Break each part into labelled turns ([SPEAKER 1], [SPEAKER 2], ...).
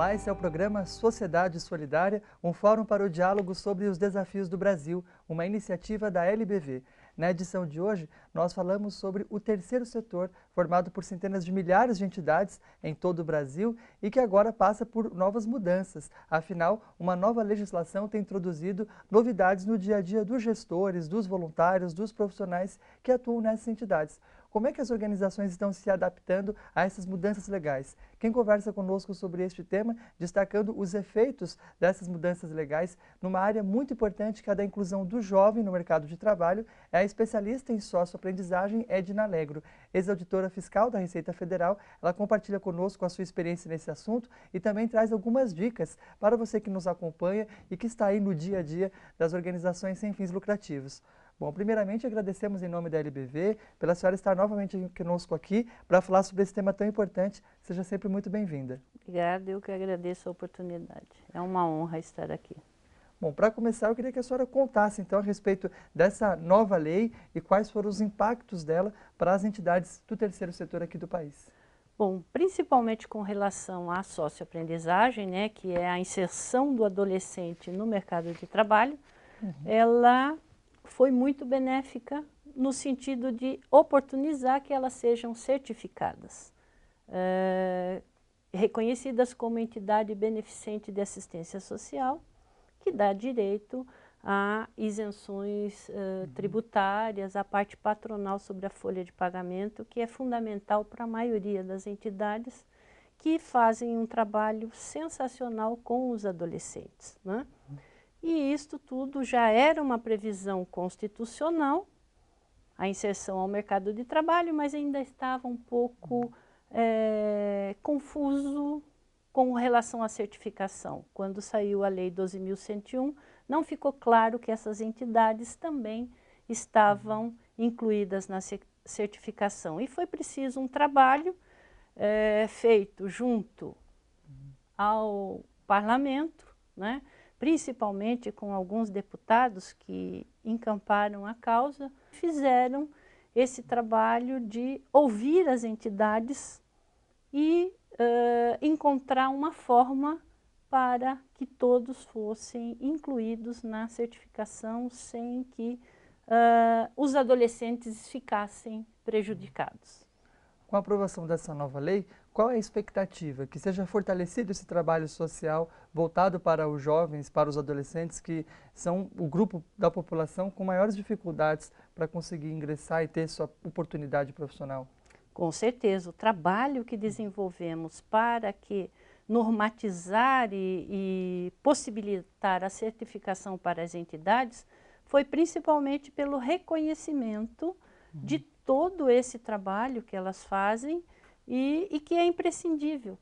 [SPEAKER 1] Olá, esse é o programa Sociedade Solidária, um fórum para o diálogo sobre os desafios do Brasil, uma iniciativa da LBV. Na edição de hoje, nós falamos sobre o terceiro setor, formado por centenas de milhares de entidades em todo o Brasil e que agora passa por novas mudanças. Afinal, uma nova legislação tem introduzido novidades no dia a dia dos gestores, dos voluntários, dos profissionais que atuam nessas entidades. Como é que as organizações estão se adaptando a essas mudanças legais? Quem conversa conosco sobre este tema, destacando os efeitos dessas mudanças legais numa área muito importante que é a da inclusão do jovem no mercado de trabalho, é a especialista em socioaprendizagem Edna Alegro, ex-auditora fiscal da Receita Federal. Ela compartilha conosco a sua experiência nesse assunto e também traz algumas dicas para você que nos acompanha e que está aí no dia a dia das organizações sem fins lucrativos. Bom, primeiramente agradecemos em nome da LBV pela senhora estar novamente conosco aqui para falar sobre esse tema tão importante. Seja sempre muito bem-vinda.
[SPEAKER 2] Obrigada, eu que agradeço a oportunidade. É uma honra estar aqui.
[SPEAKER 1] Bom, para começar, eu queria que a senhora contasse então a respeito dessa nova lei e quais foram os impactos dela para as entidades do terceiro setor aqui do país.
[SPEAKER 2] Bom, principalmente com relação à socioaprendizagem, né, que é a inserção do adolescente no mercado de trabalho, ela foi muito benéfica no sentido de oportunizar que elas sejam certificadas, reconhecidas como entidade beneficente de assistência social, que dá direito a isenções tributárias, a parte patronal sobre a folha de pagamento, que é fundamental para a maioria das entidades que fazem um trabalho sensacional com os adolescentes, né? E isto tudo já era uma previsão constitucional, a inserção ao mercado de trabalho, mas ainda estava um pouco confuso com relação à certificação. Quando saiu a Lei 12.101, não ficou claro que essas entidades também estavam incluídas na certificação. E foi preciso um trabalho feito junto ao parlamento, né? Principalmente com alguns deputados que encamparam a causa, fizeram esse trabalho de ouvir as entidades e encontrar uma forma para que todos fossem incluídos na certificação sem que os adolescentes ficassem prejudicados.
[SPEAKER 1] Com a aprovação dessa nova lei, qual é a expectativa? Que seja fortalecido esse trabalho social voltado para os jovens, para os adolescentes, que são o grupo da população com maiores dificuldades para conseguir ingressar e ter sua oportunidade profissional?
[SPEAKER 2] Com certeza, o trabalho que desenvolvemos para que normatizar e possibilitar a certificação para as entidades foi principalmente pelo reconhecimento de todo esse trabalho que elas fazem e que é imprescindível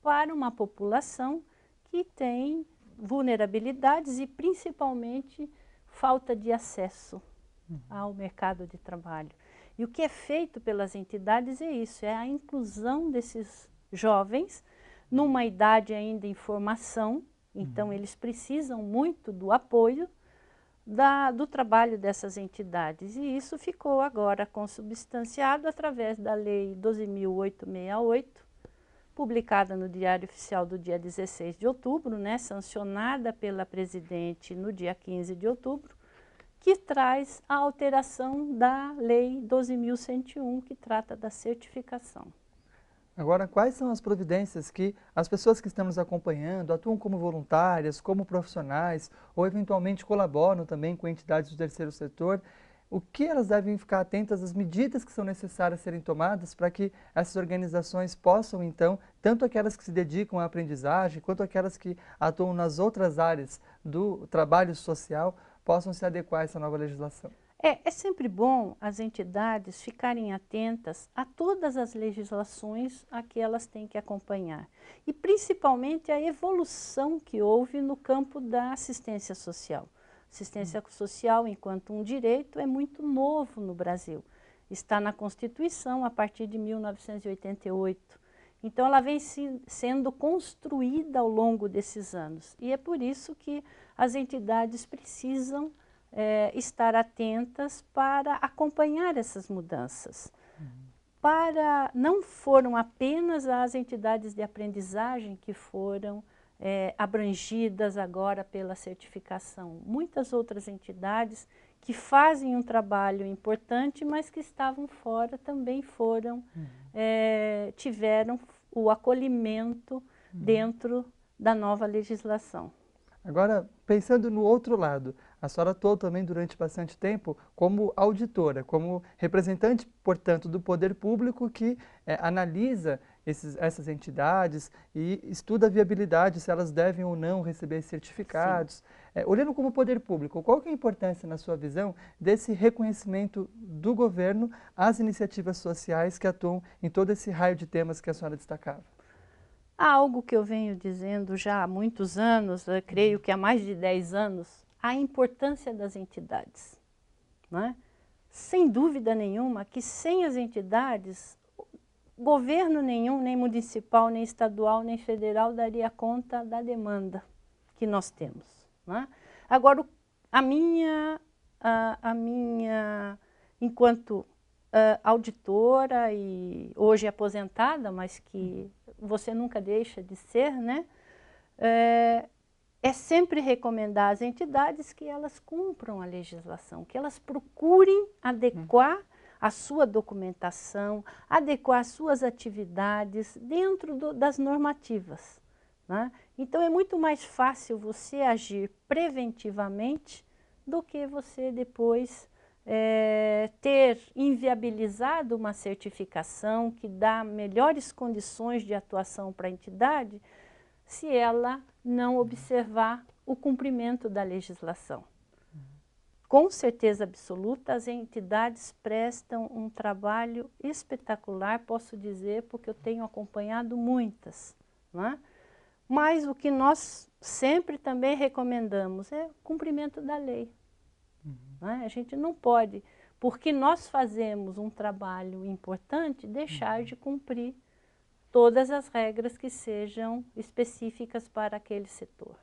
[SPEAKER 2] para uma população que tem vulnerabilidades e principalmente falta de acesso ao mercado de trabalho. E o que é feito pelas entidades é isso, é a inclusão desses jovens numa idade ainda em formação, então eles precisam muito do apoio do trabalho dessas entidades. E isso ficou agora consubstanciado através da Lei 12.868, publicada no Diário Oficial do dia 16 de outubro, né, sancionada pela presidente no dia 15 de outubro, que traz a alteração da Lei 12.101, que trata da certificação.
[SPEAKER 1] Agora, quais são as providências que as pessoas que estão nos acompanhando atuam como voluntárias, como profissionais, ou eventualmente colaboram também com entidades do terceiro setor? O que elas devem ficar atentas às medidas que são necessárias serem tomadas para que essas organizações possam, então, tanto aquelas que se dedicam à aprendizagem, quanto aquelas que atuam nas outras áreas do trabalho social, possam se adequar a essa nova legislação?
[SPEAKER 2] É sempre bom as entidades ficarem atentas a todas as legislações a que elas têm que acompanhar. E principalmente a evolução que houve no campo da assistência social. Assistência social, enquanto um direito, é muito novo no Brasil. Está na Constituição a partir de 1988. Então ela vem sendo construída ao longo desses anos. E é por isso que as entidades precisam estar atentas para acompanhar essas mudanças. não foram apenas as entidades de aprendizagem que foram abrangidas agora pela certificação. Muitas outras entidades que fazem um trabalho importante, mas que estavam fora, também foram, tiveram o acolhimento dentro da nova legislação.
[SPEAKER 1] Agora, pensando no outro lado, a senhora atuou também durante bastante tempo como auditora, como representante, portanto, do poder público que analisa essas entidades e estuda a viabilidade, se elas devem ou não receber certificados. Olhando como poder público, qual que é a importância, na sua visão, desse reconhecimento do governo às iniciativas sociais que atuam em todo esse raio de temas que a senhora destacava?
[SPEAKER 2] Há algo que eu venho dizendo já há muitos anos, eu creio que há mais de 10 anos, a importância das entidades. Não é? Sem dúvida nenhuma que sem as entidades, governo nenhum, nem municipal, nem estadual, nem federal, daria conta da demanda que nós temos. Não é? Agora, a minha enquanto auditora e hoje aposentada, mas que você nunca deixa de ser, né? É sempre recomendar às entidades que elas cumpram a legislação, que elas procurem adequar a sua documentação, adequar as suas atividades dentro das normativas. Né? Então é muito mais fácil você agir preventivamente do que você depois ter inviabilizado uma certificação que dá melhores condições de atuação para a entidade se ela não observar o cumprimento da legislação. Com certeza absoluta, as entidades prestam um trabalho espetacular, posso dizer, porque eu tenho acompanhado muitas. Não é? Mas o que nós sempre também recomendamos é o cumprimento da lei. Não é? A gente não pode, porque nós fazemos um trabalho importante, deixar de cumprir todas as regras que sejam específicas para aquele setor.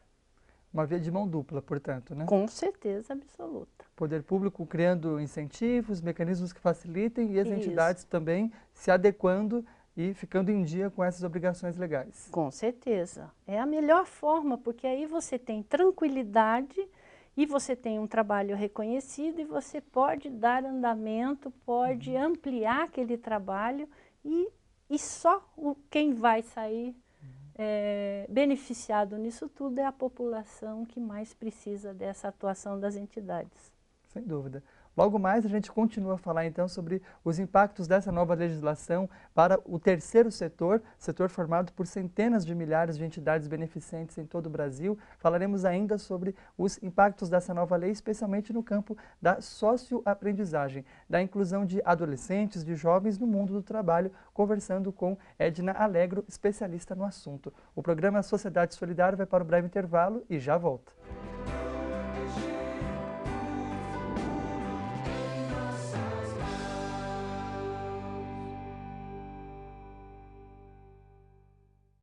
[SPEAKER 1] Uma via de mão dupla, portanto, né?
[SPEAKER 2] Com certeza absoluta.
[SPEAKER 1] Poder público criando incentivos, mecanismos que facilitem e as
[SPEAKER 2] Isso.
[SPEAKER 1] entidades também se adequando e ficando em dia com essas obrigações legais.
[SPEAKER 2] Com certeza. É a melhor forma, porque aí você tem tranquilidade e você tem um trabalho reconhecido e você pode dar andamento, pode ampliar aquele trabalho e só quem vai sair beneficiado nisso tudo é a população que mais precisa dessa atuação das entidades.
[SPEAKER 1] Sem dúvida. Logo mais a gente continua a falar então sobre os impactos dessa nova legislação para o terceiro setor formado por centenas de milhares de entidades beneficentes em todo o Brasil. Falaremos ainda sobre os impactos dessa nova lei, especialmente no campo da socioaprendizagem, da inclusão de adolescentes, de jovens no mundo do trabalho, conversando com Edna Alegro, especialista no assunto. O programa Sociedade Solidária vai para um breve intervalo e já volta.